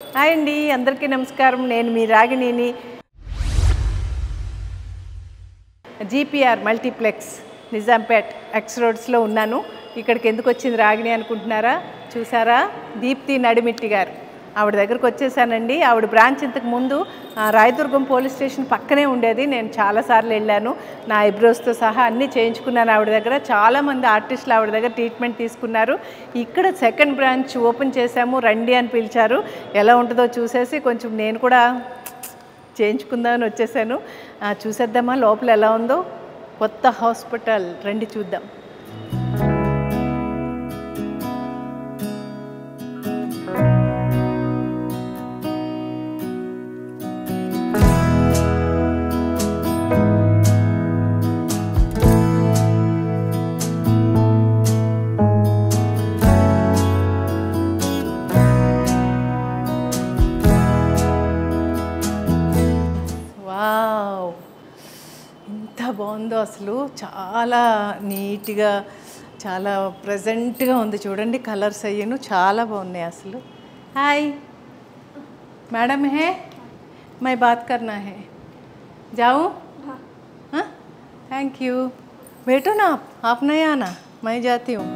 Hi అండి, అందరికీ నమస్కారం. నేను మీ రాగిణిని. జీపీఆర్ మల్టీప్లెక్స్ నిజాంపేట్ ఎక్స్ రోడ్స్లో ఉన్నాను. ఇక్కడికి ఎందుకు వచ్చింది రాగిణి అనుకుంటున్నారా? చూసారా, దీప్తి నడిమిట్టి గారు, ఆవిడ దగ్గరకు వచ్చేసానండి. ఆవిడ బ్రాంచ్ ఇంతకు ముందు రాయదుర్గం పోలీస్ స్టేషన్ పక్కనే ఉండేది. నేను చాలాసార్లు వెళ్ళాను, నా ఐబ్రోస్తో సహా అన్నీ చేయించుకున్నాను ఆవిడ దగ్గర. చాలామంది ఆర్టిస్టులు ఆవిడ దగ్గర ట్రీట్మెంట్ తీసుకున్నారు. ఇక్కడ సెకండ్ బ్రాంచ్ ఓపెన్ చేశాము, రండి అని పిలిచారు. ఎలా ఉంటుందో చూసేసి కొంచెం నేను కూడా చేయించుకుందామని వచ్చేసాను. చూసేద్దామా లోపల ఎలా ఉందో. కొత్త హాస్పిటల్, రండి చూద్దాం. ఎంత బాగుందో అసలు, చాలా నీట్గా, చాలా ప్రెజెంట్గా ఉంది. చూడండి, కలర్స్ అయ్యాను చాలా బాగున్నాయి అసలు. హాయ్ मैडम है, मैं बात करना है, जाऊँ? हाँ, थैंक यू. बैठो ना, आप नहीं आना, मैं जाती हूँ.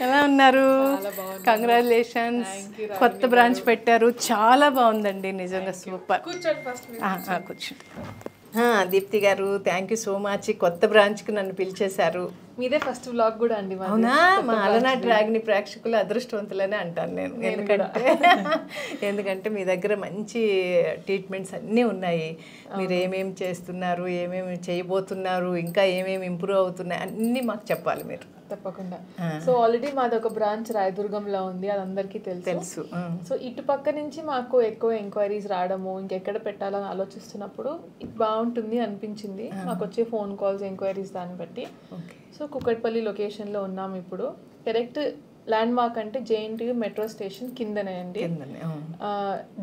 ఎలా ఉన్నారు? కంగ్రాచులేషన్స్, కొత్త బ్రాంచ్ పెట్టారు, చాలా బాగుందండి నిజంగా, సూపర్. కూర్చోండి. దీప్తి గారు, థ్యాంక్ యూ సో మచ్. కొత్త బ్రాంచ్కి నన్ను పిలిచేశారు. మీదే ఫస్ట్ వ్లాగ్ కూడా అండి. అవునా? మా అలనాటి రాగిణి ప్రేక్షకులు అదృష్టవంతులనే అంటాను నేను. ఎందుకంటే మీ దగ్గర మంచి ట్రీట్మెంట్స్ అన్నీ ఉన్నాయి. మీరు ఏమేమి చేస్తున్నారు, ఏమేమి చేయబోతున్నారు, ఇంకా ఏమేమి ఇంప్రూవ్ అవుతున్నాయి అన్నీ మాకు చెప్పాలి మీరు. తప్పకుండా. సో ఆల్రెడీ మాది ఒక బ్రాంచ్ రాయదుర్గంలో ఉంది, అది అందరికీ తెలుసు. సో ఇటు పక్క నుంచి మాకు ఎక్కువ ఎంక్వైరీస్ రావడము, ఇంకెక్కడ పెట్టాలని ఆలోచిస్తున్నప్పుడు బాగుంటుంది అనిపించింది. మాకు వచ్చే ఫోన్ కాల్స్, ఎంక్వైరీస్ దాన్ని బట్టి. సో కుకట్పల్లి లొకేషన్లో ఉన్నాము ఇప్పుడు. కరెక్ట్ ల్యాండ్ మార్క్ అంటే జేఎన్టీయూ మెట్రో స్టేషన్ కిందనే అండి.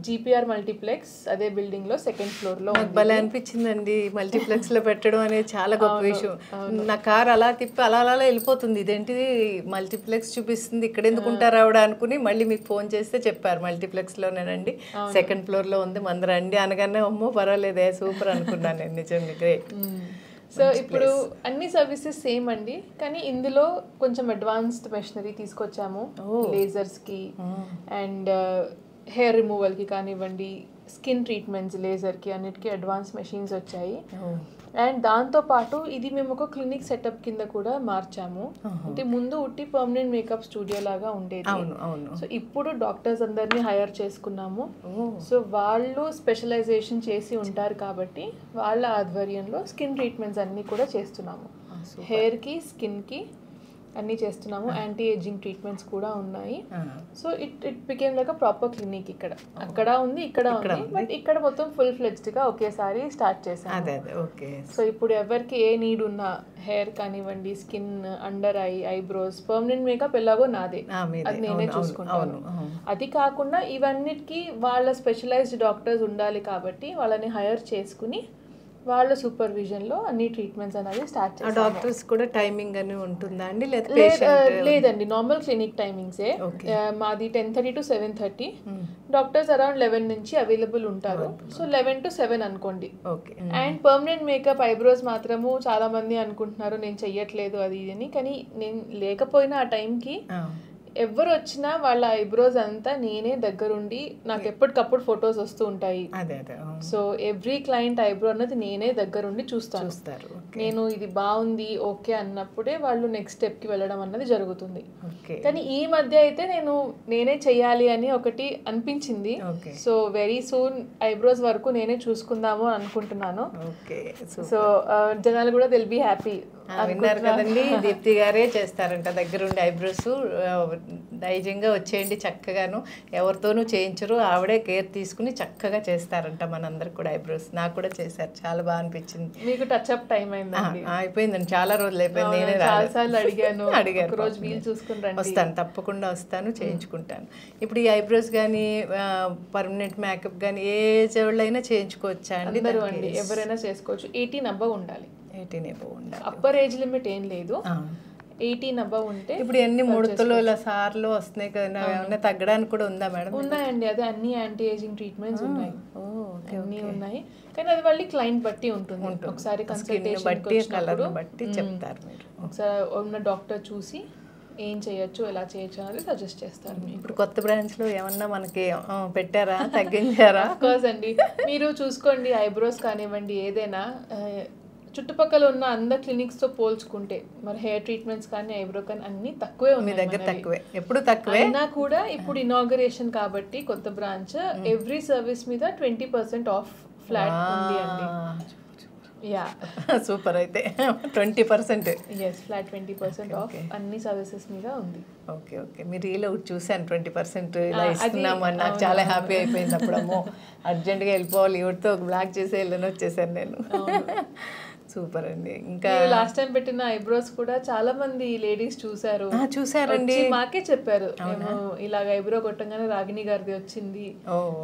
జీపీఆర్ మల్టీప్లెక్స్ అదే బిల్డింగ్ లో సెకండ్ ఫ్లోర్ లో. భలే అనిపించిందండి మల్టీప్లెక్స్ లో పెట్టడం అనేది, చాలా గొప్ప విషయం. నా కార్ అలా తిప్పి అలా అలా వెళ్ళిపోతుంది, ఇదేంటిది మల్టీప్లెక్స్ చూపిస్తుంది, ఇక్కడ ఎందుకు ఉంటారు ఆవిడ అనుకుని మళ్ళీ మీకు ఫోన్ చేస్తే చెప్పారు మల్టీప్లెక్స్ లోనేనండి, సెకండ్ ఫ్లోర్ లో ఉంది, మంది రండి అనగానే అమ్మో పర్వాలేదే సూపర్ అనుకున్నాను నేను. నిజంగా గ్రేట్. సో ఇప్పుడు అన్ని సర్వీసెస్ సేమ్ అండి, కానీ ఇందులో కొంచెం అడ్వాన్స్డ్ మెషినరీ తీసుకొచ్చాము. లేజర్స్కి అండ్ హెయిర్ రిమూవల్కి కానివ్వండి, స్కిన్ ట్రీట్మెంట్స్, లేజర్కి అన్నిటికీ అడ్వాన్స్ మెషిన్స్ వచ్చాయి. అండ్ దాంతోపాటు ఇది మేము ఒక క్లినిక్ సెటప్ కింద కూడా మార్చాము. అంటే ముందు ఉట్టి పర్మనెంట్ మేకప్ స్టూడియో లాగా ఉండేది. సో ఇప్పుడు డాక్టర్స్ అందరినీ హైర్ చేసుకున్నాము. సో వాళ్ళు స్పెషలైజేషన్ చేసి ఉంటారు కాబట్టి వాళ్ళ ఆధ్వర్యంలో స్కిన్ ట్రీట్మెంట్స్ అన్నీ కూడా చేస్తున్నాము. హెయిర్కి, స్కిన్కి అన్నీ చేస్తున్నాము. యాంటీ ఏజింగ్ ట్రీట్మెంట్స్ కూడా ఉన్నాయి. So it became like a proper clinic. ఇక్కడ అక్కడ ఉంది, ఇక్కడ ఉంది, బట్ ఇక్కడ మొత్తం ఫుల్ ఫ్లెడ్జ్డ్ గా ఒకేసారి స్టార్ట్ చేశాము. సో ఇప్పుడు ఎవరికి ఏ నీడ్ ఉన్నా, హెయిర్ కానివ్వండి, skin, under eye, eyebrows, permanent makeup ఎలాగో నాదే, అది నేనే చూసుకుంటాను. అది కాకుండా ఇవన్నిటికీ వాళ్ళ స్పెషలైజ్డ్ డాక్టర్స్ ఉండాలి కాబట్టి వాళ్ళని హైర్ చేసుకుని వాళ్ళ సూపర్విజన్ లో అన్ని ట్రీట్మెంట్స్ అనేది స్టార్ట్ చేస్తాం. డాక్టర్స్ కూడా టైమింగ్ అని ఉంటుందా అండి? లేదండి, నార్మల్ క్లినిక్ టైమింగ్సే. మాది 10:30 to 7:30. డాక్టర్స్ అరౌండ్ 11 నుంచి అవైలబుల్ ఉంటారు. సో 11 to 7 అనుకోండి. అండ్ పర్మనెంట్ మేకప్, ఐబ్రోస్ మాత్రము చాలా మంది అనుకుంటున్నారు నేను చెయ్యట్లేదు అది అని, కానీ నేను లేకపోయినా ఆ టైంకి ఎవరు వచ్చినా వాళ్ళ ఐబ్రోస్ అంతా నేనే దగ్గరుండి, నాకు ఎప్పటికప్పుడు ఫొటోస్ వస్తూ ఉంటాయి. సో ఎవ్రీ క్లయింట్ ఐబ్రో అన్నది నేనే దగ్గరుండి చూస్తాను. నేను ఇది బాగుంది ఓకే అన్నప్పుడే వాళ్ళు నెక్స్ట్ స్టెప్ కి వెళ్ళడం అన్నది జరుగుతుంది. కానీ ఈ మధ్య అయితే నేనే చెయ్యాలి అని ఒకటి అనిపించింది. సో వెరీ సూన్ ఐబ్రోస్ వరకు నేనే చూసుకుందాము అనుకుంటున్నాను. సో జనాలు కూడా దిల్ బి హ్యాపీ. విన్నారు కదండి, దీప్తి గారే చేస్తారంట దగ్గరుండి ఐబ్రోస్. ధైర్యంగా వచ్చేయండి, చక్కగాను ఎవరితోనూ చేయించరు, ఆవిడే కేర్ తీసుకుని చక్కగా చేస్తారంట మనందరికి కూడా ఐబ్రోస్. నాకు కూడా చేశారు, చాలా బాగా అనిపించింది. మీకు టచ్ అప్ టైం అయిపోయిందండి, చాలా రోజులు అయిపోయింది. నేనే అడిగాను, వస్తాను, తప్పకుండా వస్తాను, చేయించుకుంటాను. ఇప్పుడు ఈ ఐబ్రోస్ కానీ పర్మనెంట్ మేకప్ కానీ ఏ ఏజ్ వాళ్ళైనా చేయించుకోవచ్చా అండి? ఎవరైనా చేసుకోవచ్చు. 18 అబ్బవ్ ఉండాలి. 18 అబ్బవ్ ఉండాలి. అప్పర్ ఏజ్ లిమిట్ ఏం లేదు. 18 అబవ్ ఉంటే ఇప్పుడు ఎన్ని ముడతలు ఇలా సార్లు వస్తున్నాయి కదా, ఏమన్నా తగ్గడానికి కూడా ఉందా మేడం? ఉన్నాయండి, అదే అన్ని యాంటీ ఏజింగ్ ట్రీట్మెంట్స్ ఉన్నాయి, అన్నీ ఉన్నాయి. కానీ అది మళ్ళీ క్లయింట్ బట్టి ఉంటుంది. ఒకసారి కన్సల్టేషన్ బట్టి చెప్తారు మీరు. ఒకసారి ఉన్న డాక్టర్ చూసి ఏం చేయొచ్చు, ఎలా చేయొచ్చు అనేది సజెస్ట్ చేస్తారు. ఇప్పుడు కొత్త బ్రాంచ్ లో ఏమన్నా మనకి పెట్టారా, తగ్గించారా? కోర్స్ అండి, మీరు చూసుకోండి, ఐబ్రోస్ కానివ్వండి ఏదైనా చుట్టుపక్కల ఉన్న అందరు క్లినిక్స్తో పోల్చుకుంటే మరి హెయిర్ ట్రీట్మెంట్స్ కానీ ఐబ్రో కానీ అన్నీ తక్కువే ఉన్నాయి. దగ్గర తక్కువే, ఎప్పుడు తక్కువే. అయినా కూడా ఇప్పుడు ఇనాగరేషన్ కాబట్టి కొత్త బ్రాంచ్ ఎవ్రీ సర్వీస్ మీద 20% ఆఫ్ ఫ్లాట్ ఉంది అండి. Yeah super. అయితే 20%? ఎస్, ఫ్లాట్ 20% ఆఫ్ అన్ని సర్వీసెస్ మీద ఉంది. Okay okay. మీరు ఇలా చూసాను 20% ఇలా ఇస్తున్నాము అని, నాకు చాలా హ్యాపీ అయిపోయింది. అప్పుడమ్మో అర్జెంట్గా వెళ్ళిపోవాలి, ఇవిడితో ఒక బ్లాక్ చేసి వెళ్ళని వచ్చేసాను నేను. సూపర్ అండి. ఇంకా లాస్ట్ టైం పెట్టిన ఐబ్రోస్ కూడా చాలా మంది లేడీస్ చూసారండి, మాకే చెప్పారు ఇలాగ ఐబ్రో కొట్టంగానే రాగిణి గారిది వచ్చింది,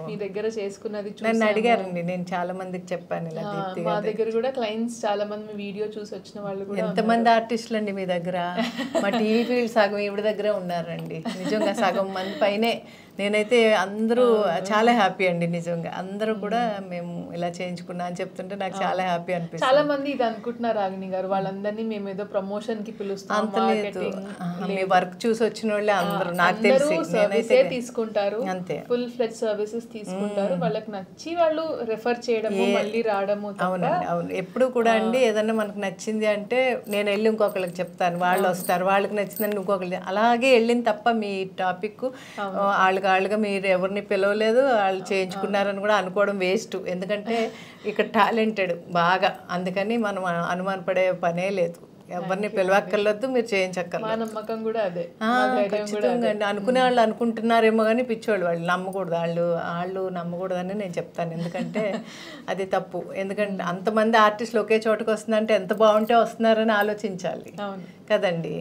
మీ దగ్గర చేసుకున్నది నన్ను అడిగారండి. నేను చాలా మందికి చెప్పాను ఇలా. మా దగ్గర కూడా క్లయింట్స్ చాలా మంది వీడియో చూసి వచ్చిన వాళ్ళు కూడా. ఎంతమంది ఆర్టిస్టులు అండి మీ దగ్గర? మా టీవీ ఫీల్డ్ సగం ఈవిడ దగ్గరే ఉన్నారండి, నిజంగా సగం మంది పైనే. నేనైతే అందరూ చాలా హ్యాపీ అండి, నిజంగా అందరూ కూడా మేము ఇలా చేయించుకున్నా అని చెప్తుంటే నాకు చాలా హ్యాపీ అనిపిస్తుంది. చాలా మంది ఇది అనుకుంటున్నారు రాగిణి గారు, వాళ్ళందరినీ మేము ఏదో ప్రమోషన్ కి పిలుస్తాం. అంత లేదు, మీ వర్క్ చూసి వచ్చిన వాళ్ళే అందరూ. నాకు తెలిసి నేనైతే తీసుకుంటారు, అంతే, ఫుల్ ఫ్లెజ్ సర్వీసెస్ తీసుకుంటారు. వాళ్ళకి నచ్చి వాళ్ళు రెఫర్ చేయడము, మళ్ళీ రావడము. అవునండి, అవును. ఎప్పుడు కూడా అండి ఏదన్నా మనకు నచ్చింది అంటే నేను వెళ్ళి ఇంకొకరికి చెప్తాను, వాళ్ళు వస్తారు, వాళ్ళకి నచ్చిందని ఇంకొకరికి, అలాగే వెళ్ళింది తప్ప మీ టాపిక్ వాళ్ళుగా మీరు ఎవరిని పిలవలేదు, వాళ్ళు చేయించుకున్నారని కూడా అనుకోవడం వేస్ట్. ఎందుకంటే ఇక్కడ టాలెంటెడ్ బాగా, అందుకని మనం అనుమానపడే పనే లేదు. ఎవరిని పిలవక్కర్లేదు, మీరు చేయించక్కర్లేదు. నమ్మకం కూడా అదే. ఖచ్చితంగా అండి. అనుకునే వాళ్ళు అనుకుంటున్నారేమో కానీ పిచ్చోళ్ళు, వాళ్ళు నమ్మకూడదు, వాళ్ళు నమ్మకూడదని నేను చెప్తాను. ఎందుకంటే అది తప్పు. ఎందుకంటే అంతమంది ఆర్టిస్టులు ఒకే చోటుకు వస్తుందంటే ఎంత బాగుంటే వస్తున్నారని ఆలోచించాలి కదండి.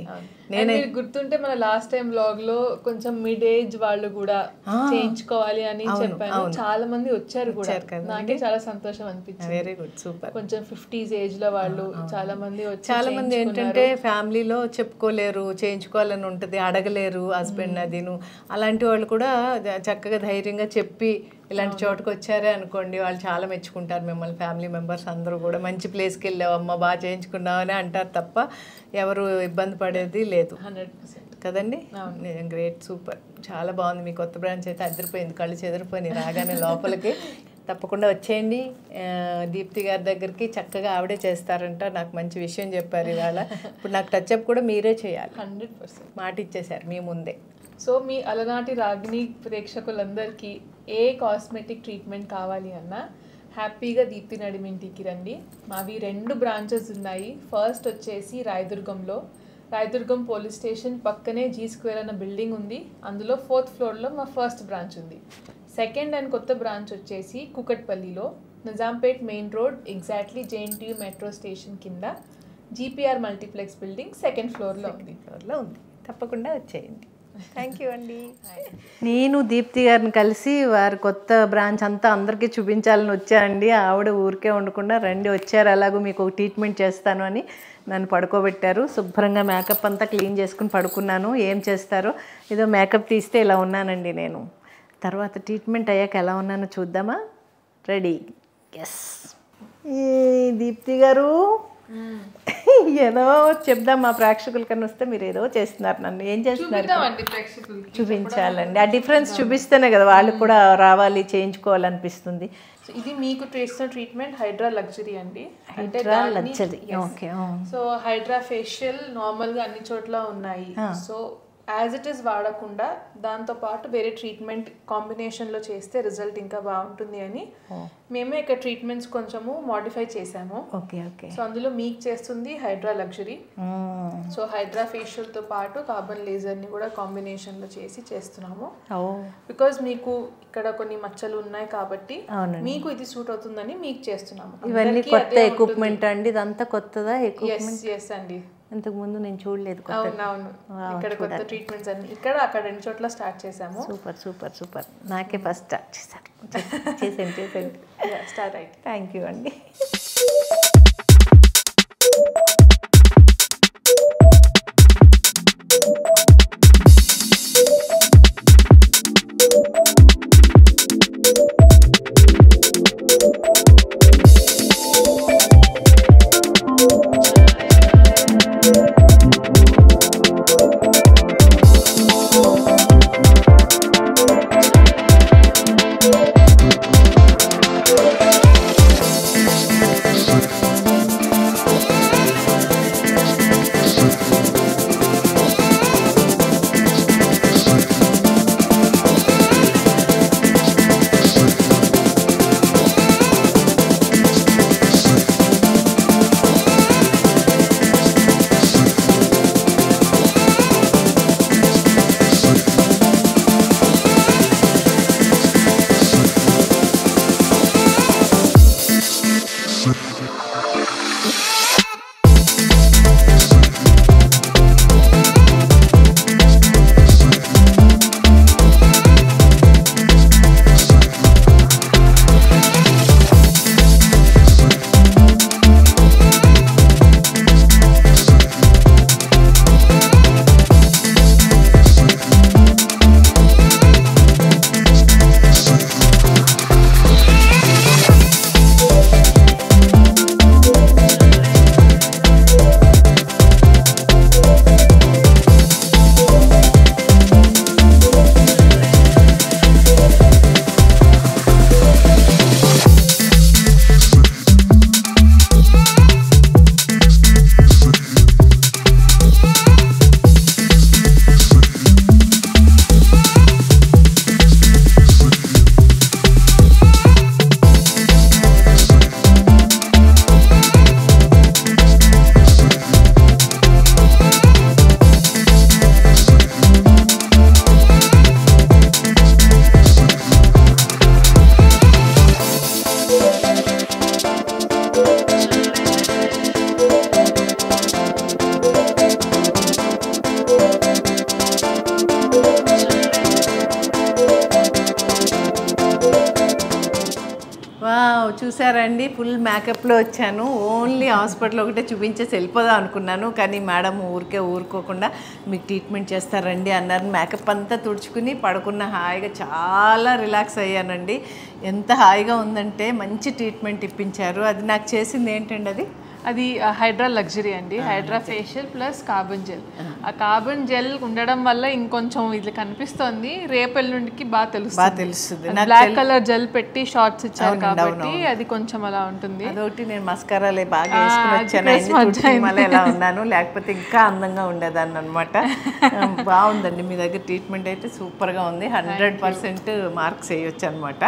నేను గుర్తుంటే మన లాస్ట్ టైం బ్లాగ్ లో కొంచెం మిడ్ ఏజ్ వాళ్ళు కూడా చేయించుకోవాలి అని చెప్పాను, చాలా మంది వచ్చారు కూడా. నాకే చాలా సంతోషం అనిపించింది. Very good, super. కొంచెం 50s ఏజ్ లో వాళ్ళు చాలా మంది వచ్చి, చాలా మంది ఏంటంటే ఫ్యామిలీలో చెప్పుకోలేరు, చేయించుకోవాలని ఉంటుంది, అడగలేరు హస్బెండ్ అదిను. అలాంటి వాళ్ళు కూడా చక్కగా ధైర్యంగా చెప్పి ఇలాంటి చోటుకు వచ్చారే అనుకోండి, వాళ్ళు చాలా మెచ్చుకుంటారు మిమ్మల్ని. ఫ్యామిలీ మెంబర్స్ అందరూ కూడా మంచి ప్లేస్కి వెళ్ళావమ్మా, బాగా చేయించుకున్నావు అని అంటారు తప్ప ఎవరు ఇబ్బంది పడేది లేదు. 100% కదండి. గ్రేట్, సూపర్, చాలా బాగుంది. మీ కొత్త బ్రాంచ్ అయితే అదిరిపోయింది, కళ్ళు చెదిరిపోయినాయి రాగానే లోపలికి. తప్పకుండా వచ్చేయండి దీప్తి గారి దగ్గరికి, చక్కగా ఆవిడే చేస్తారంట. నాకు మంచి విషయం చెప్పారు ఇవాళ. ఇప్పుడు నాకు టచ్అప్ కూడా మీరే చేయాలి. 100% మాట ఇచ్చేసారు మీ ముందే. సో మీ అలనాటి రాగిణి ప్రేక్షకులందరికీ ఏ కాస్మెటిక్ ట్రీట్మెంట్ కావాలి అన్నా హ్యాపీగా దీప్తి నడిమింటికి రండి. మావి 2 బ్రాంచెస్ ఉన్నాయి. ఫస్ట్ వచ్చేసి రాయదుర్గం పోలీస్ స్టేషన్ పక్కనే G² అన్న బిల్డింగ్ ఉంది, అందులో 4th ఫ్లోర్లో మా ఫస్ట్ బ్రాంచ్ ఉంది. సెకండ్ అండ్ కొత్త బ్రాంచ్ వచ్చేసి కుకట్పల్లిలో, Nizampet main road exactly JNTU metro station కింద GPR మల్టీప్లెక్స్ బిల్డింగ్ 2nd ఫ్లోర్లో ఉంది. తప్పకుండా వచ్చేయండి. థ్యాంక్ యూ అండి. నేను దీప్తి గారిని కలిసి వారి కొత్త బ్రాంచ్ అంతా అందరికీ చూపించాలని వచ్చానండి. ఆవిడ ఊరికే ఉండకుండా రండి, వచ్చారు, అలాగూ మీకు ఒక ట్రీట్మెంట్ చేస్తాను అని నన్ను పడుకోబెట్టారు. శుభ్రంగా మేకప్ అంతా క్లీన్ చేసుకుని పడుకున్నాను. ఏం చేస్తారో ఏదో మేకప్ తీస్తే ఇలా ఉన్నానండి నేను. తర్వాత ట్రీట్మెంట్ అయ్యాక ఎలా ఉన్నానో చూద్దామా? రెడీ? ఎస్. దీప్తి గారు ఏదో చెప్దాం, మా ప్రేక్షకుల కన్నా వస్తే మీరు ఏదో చేస్తున్నారు, నన్ను ఏం చేస్తున్నారు చూపించాలండి. ఆ డిఫరెన్స్ చూపిస్తేనే కదా వాళ్ళు కూడా రావాలి, చేయించుకోవాలనిపిస్తుంది. ఇది మీకు చేస్తున్న ట్రీట్మెంట్ హైడ్రా లగ్జరీ అండి. Hydra luxury, okay. So hydra facial నార్మల్గా అన్ని చోట్ల ఉన్నాయి. సో యాజ్ ఇట్ ఈస్ వాడకుండా దాంతోపాటు వేరే ట్రీట్మెంట్ కాంబినేషన్లో చేస్తే రిజల్ట్ ఇంకా బాగుంటుంది అని మేమే ఇక్కడ ట్రీట్మెంట్స్ కొంచెము మోడిఫై చేసాము. Okay okay. సో అందులో మీకు చేస్తుంది హైడ్రా లగ్జరీ. సో హైడ్రా ఫేషియల్తో పాటు కార్బన్ లేజర్ని కూడా కాంబినేషన్లో చేస్తున్నాము. బికాజ్ మీకు ఇక్కడ కొన్ని మచ్చలు ఉన్నాయి కాబట్టి మీకు ఇది సూట్ అవుతుందని మీకు చేస్తున్నాము. ఇవన్నీ కొత్త ఎక్విప్మెంట్ అండి, ఇదంతా కొత్తదా ఎక్విప్మెంట్? ఎస్ అండి, ఇంతకు ముందు నేను చూడలేదు. అవునవును, ఇక్కడ కొత్త ట్రీట్మెంట్స్ అన్ని ఇక్కడ అక్కడ 2 చోట్ల స్టార్ట్ చేసాము. Super super super. నాకే ఫస్ట్ స్టార్ట్ చేశాను. స్టార్ట్ అయితే థ్యాంక్ యూ అండి. చూసారండి, ఫుల్ మేకప్లో వచ్చాను. ఓన్లీ హాస్పిటల్ ఒకటే చూపించేసి వెళ్ళిపోదాం అనుకున్నాను, కానీ మేడం ఊరుకోకుండా మీకు ట్రీట్మెంట్ చేస్తారండి అన్నారు. మేకప్ అంతా తుడుచుకుని పడుకున్న హాయిగా చాలా రిలాక్స్ అయ్యానండి. ఎంత హాయిగా ఉందంటే మంచి ట్రీట్మెంట్ ఇప్పించారు. అది నాకు చేసింది ఏంటండి, అది హైడ్రా లగ్జరీ అండి. Hydra facial plus carbon gel. ఆ కార్బన్ జెల్ ఉండడం వల్ల ఇంకొంచెం ఇది కనిపిస్తోంది, రేపటి నుండికి బాగా తెలుస్తుంది. బ్లాక్ కలర్ జెల్ పెట్టి షార్ట్స్ ఇచ్చారు కాబట్టి అది కొంచెం అలా ఉంటుంది. అదొకటి నేను మస్కారాలే బాగా వేసుకుని వచ్చాను, మళ్ళీ ఎలా ఉన్నాను, లేకపోతే ఇంకా అందంగా ఉండేదాన్ని అనమాట. బాగుందండి మీ దగ్గర ట్రీట్మెంట్ అయితే సూపర్గా ఉంది. 100% మార్క్స్ వేయొచ్చు అనమాట.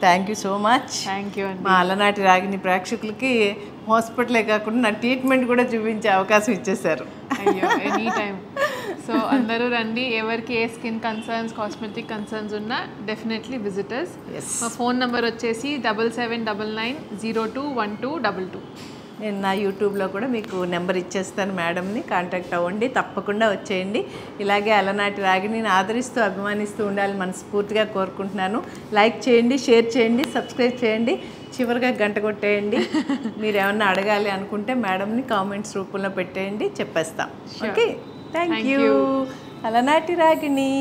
Thank you so much. Thank you అండి. మా అలనాటి రాగిని ప్రేక్షకులకి హాస్పిటలే కాకుండా నా ట్రీట్మెంట్ కూడా చూపించే అవకాశం ఇచ్చేసారు. అయ్యో, ఎనీ టైం. సో అందరూ రండి, ఎవరికి ఏ స్కిన్ కన్సర్న్స్, కాస్మెటిక్ కన్సర్న్స్ ఉన్నా డెఫినెట్లీ విజిటర్స్. మా ఫోన్ నెంబర్ వచ్చేసి 7799021222. నేను నా యూట్యూబ్లో కూడా మీకు నెంబర్ ఇచ్చేస్తాను, మేడంని కాంటాక్ట్ అవ్వండి, తప్పకుండా వచ్చేయండి. ఇలాగే అలనాటి రాగిని ఆదరిస్తూ అభిమానిస్తూ ఉండాలి మనస్ఫూర్తిగా కోరుకుంటున్నాను. లైక్ చేయండి, షేర్ చేయండి, సబ్స్క్రైబ్ చేయండి, చివరిగా గంట కొట్టేయండి. మీరు ఏమన్నా అడగాలి అనుకుంటే మేడంని కామెంట్స్ రూపంలో పెట్టేయండి, చెప్పేస్తాం. Okay, thank you. అలనాటి రాగిని.